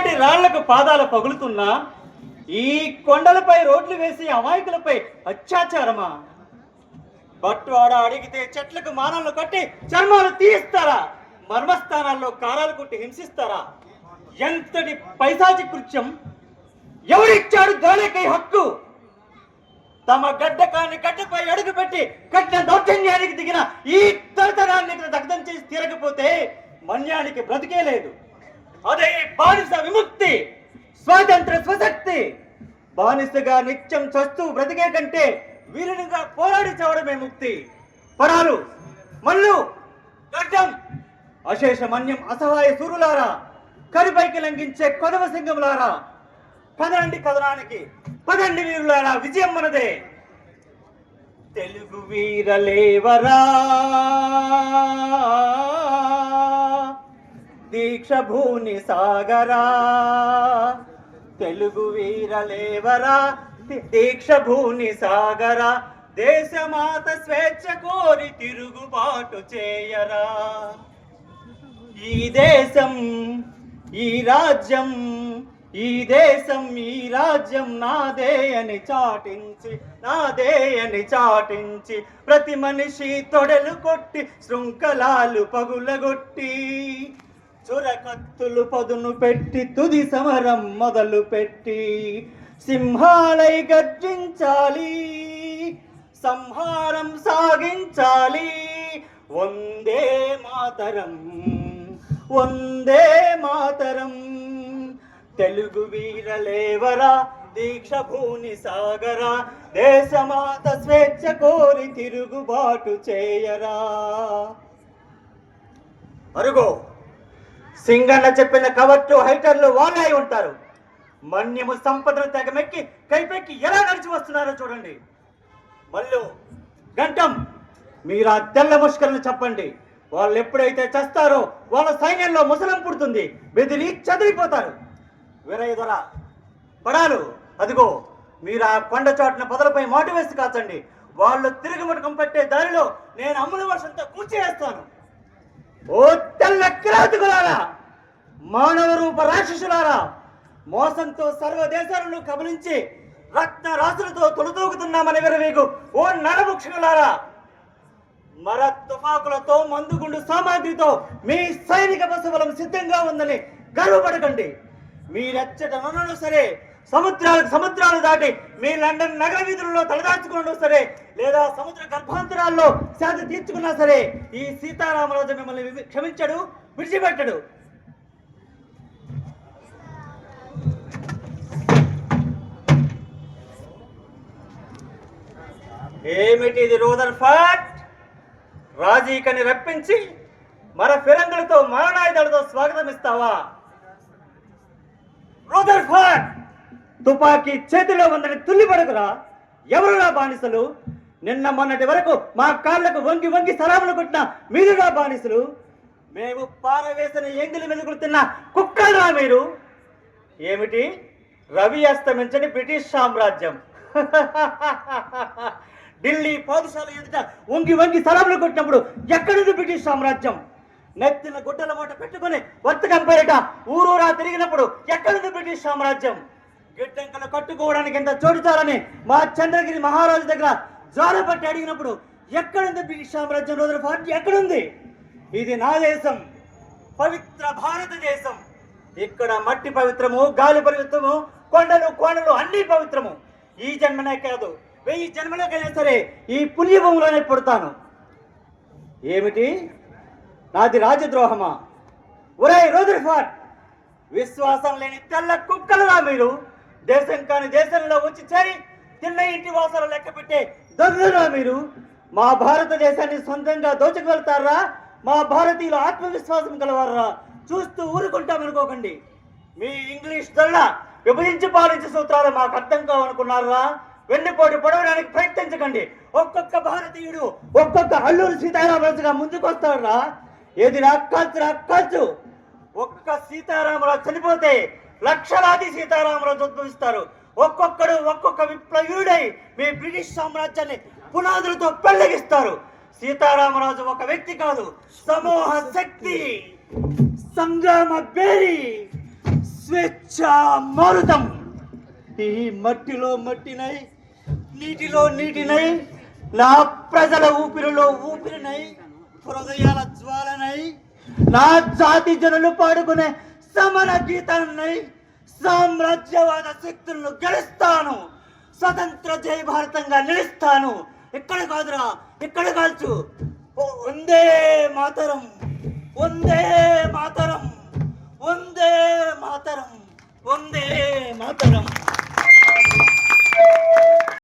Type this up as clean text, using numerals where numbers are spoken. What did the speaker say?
ఇలాంటి రాళ్లకు పాదాలు పగులుతున్నా ఈ కొండలపై రోడ్లు వేసి అమాయకులపై అత్యాచారమా? బట్వాడ అడిగితే చెట్లకు మానలు కట్టి చర్మాలు తీయిస్తారా? మర్మస్థానాల్లో కారాలు కొట్టి హింసిస్తారా? ఎంతటి పైశాచి కృత్యం! ఎవరిచ్చాడు దోళికై హక్కు? తమ గడ్డకాన్ని గడ్డపై అడుగుపెట్టి కట్టిన దౌర్జన్యానికి దిగిన ఈ తరతరాన్ని దగ్ధం చేసి తీరకపోతే మన్యానికి బ్రతికే లేదు. అదే బానిస విముక్తి, స్వాతంత్ర స్వశక్తి. బానిసగా నిత్యం చస్తూ బ్రతికే కంటే వీరునిగా పోరాడి చావడమే ముక్తి. పరాలు, మల్లు, గడ్డం, అశేష మన్యం అసహాయ సూరులారా, కరిపైకి లంఘించే కొదవ సింగములారా, పదండి కథనానికి, పదండి వీరులారా, విజయం మనదే. తెలుగు వీరలేవరా, దీక్ష భూని సాగరా. తెలుగు వీరలేవరా, దీక్ష భూని సాగరా. దేశమాత స్వేచ్ఛ కోరి తిరుగుబాటు చేయరా. ఈ దేశం, ఈ రాజ్యం, ఈ దేశం, ఈ రాజ్యం నాదే అని చాటించి, నాదే అని చాటించి ప్రతి మనిషి తొడలు కొట్టి శృంఖలాలు పగులగొట్టి చురకత్తులు పదును పెట్టి తుది సమరం మొదలు పెట్టి సింహాలై గర్జించాలి, సంహారం సాగించాలి. వందే మాతరం, వందే మాతరం. తెలుగు వీరలేవరా, దీక్ష భూని సాగరా. దేశమాత స్వేచ్ఛ కోరి తిరుగుబాటు చేయరా. అరుగో సింగన్న చెప్పిన కవర్టు హైటర్లు వాళ్ళే ఉంటారు. మన్యము సంపదను తెగమెక్కి కైపెక్కి ఎలా నడిచి వస్తున్నారో చూడండి. మల్లు, గంటం, మీరు ఆ తెల్ల ముష్కలను చెప్పండి. వాళ్ళు ఎప్పుడైతే చస్తారో వాళ్ళ సైన్యంలో ముసలం పుడుతుంది, బెదిరి చదిరిపోతారు. వీరయ్య, పడాలు, అదిగో మీరు ఆ కొండ చాటున పొదలపై మాటు వేసి కాచండి. వాళ్ళు తిరుగుమటకం పెట్టే దారిలో నేను అమ్ముల వర్షంతో కూర్చేస్తాను. ఓ తెల్ల కిరాతకులారా, మానవ రూప రాక్షసులారా, మోసంతో సర్వ దేశాలను కబలించి రక్త రాసులతో తొలుతూగుతున్నామని విరవీగు ఓ నరముక్షులారా, మర తుపాకులతో మందుగుండు సామాగ్రితో మీ సైనిక బసబలం సిద్ధంగా ఉందని గర్వపడకండి. మీరెచ్చట నన్ను సరే, సముద్రాలు దాటి మీ లండన్ నగర వీధులలో తలదాచుకున్నా సరే, లేదా సముద్ర గర్భాంతరాల్లో శాంతి తీర్చుకున్నా సరే, ఈ సీతారామరాజు మిమ్మల్ని క్షమించడు, విడిచిపెట్టడు. ఏమిటి ఇది రూదర్ఫర్డ్? రాజీకని రప్పించి మర ఫిరంగులతో మారణాయుధాలతో స్వాగతం ఇస్తావా? రూదర్ఫర్డ్, తుపాకీ చేతిలో ఉందని తుల్లిపడకురా. ఎవరురా బానిసలు? నిన్న మొన్నటి వరకు మా కాళ్లకు వంగి వంగి సలాములు కొట్టిన మీరురా బానిసలు. మేము పారవేసిన ఎంగిలి మెతుకులు తిన్న కుక్కలురా మీరు. ఏమిటి రవి అస్తమించని బ్రిటిష్ సామ్రాజ్యం? ఢిల్లీ పాఠశాల ఎదుట వంగి వంగి సలాములు కొట్టినప్పుడు ఎక్కడుంది బ్రిటిష్ సామ్రాజ్యం? నెత్తిన గుడ్డల మూట పెట్టుకుని వర్తకం పేరిట ఊరూరా తిరిగినప్పుడు ఎక్కడుంది బ్రిటిష్ సామ్రాజ్యం? గిడ్డంకలు కట్టుకోవడానికి ఎంత చోటుచాలని మా చంద్రగిరి మహారాజు దగ్గర జ్వాల పట్టి అడిగినప్పుడు ఎక్కడుంది బ్రిటిష్ సామ్రాజ్యం? రూదర్ఫర్డ్, ఎక్కడుంది? ఇది నా దేశం, పవిత్ర భారతదేశం. ఇక్కడ మట్టి పవిత్రము, గాలి పవిత్రము, కొండలు కోణలు అన్ని పవిత్రము. ఈ జన్మనే కాదు, 1000 జన్మలకైనా సరే ఈ పుణ్యభూమిలోనే పుడతాను. ఏమిటి నాది రాజద్రోహమా? ఒరే రూదర్ఫర్డ్, విశ్వాసం లేని తెల్ల కుక్కలురా మీరు. దేశం కాని దేశంలో వచ్చి చేరి తిన్న ఇంటి వాసాలు లెక్క పెట్టే దొంగలురా మీరు. మా భారతదేశాన్ని సొంతంగా దోచుకు వెళ్తారా? మా భారతీయుల ఆత్మవిశ్వాసం కలవారా? చూస్తూ ఊరుకుంటామనుకోకండి. మీ ఇంగ్లీష్ దొల్ల విభజించి పాలించే సూత్రాలు మాకు అర్థం కావనుకున్నారా? వెన్నుపోటు పొడవడానికి ప్రయత్నించకండి. ఒక్కొక్క భారతీయుడు ఒక్కొక్క అల్లూరు సీతారామరాజుగా ముందుకొస్తాడురా. ఏదిరా కాల్చు. ఒక్క సీతారామరాజు చనిపోతే లక్షలాది సీతారామరాజు ఉద్భవిస్తారు. ఒక్కొక్కడు ఒక్కొక్క విప్లవీయుడై మీ బ్రిటిష్ సామ్రాజ్యాన్ని పునాదులతో పెళ్లగిస్తారు. సీతారామరాజు ఒక వ్యక్తి కాదు, సమూహ శక్తి, సంగ్రామ బేరి, స్వేచ్ఛామృతం. ఈ మట్టిలో మట్టినై, నీటిలో నీటినై, నా ప్రజల ఊపిరిలో ఊపిరినై, హృదయాల జ్వాలనై, నా జాతి జనులు పాడుకునే సమర గీతాలనై సామ్రాజ్యవాద శక్తులను గెలుస్తాను. స్వతంత్ర జయ భారతంగా నిలుస్తాను. ఎక్కడ కాదురా, ఎక్కడ కాల్చు. వందే మాతరం, వందే మాతరం, వందే మాతరం, వందే మాతరం.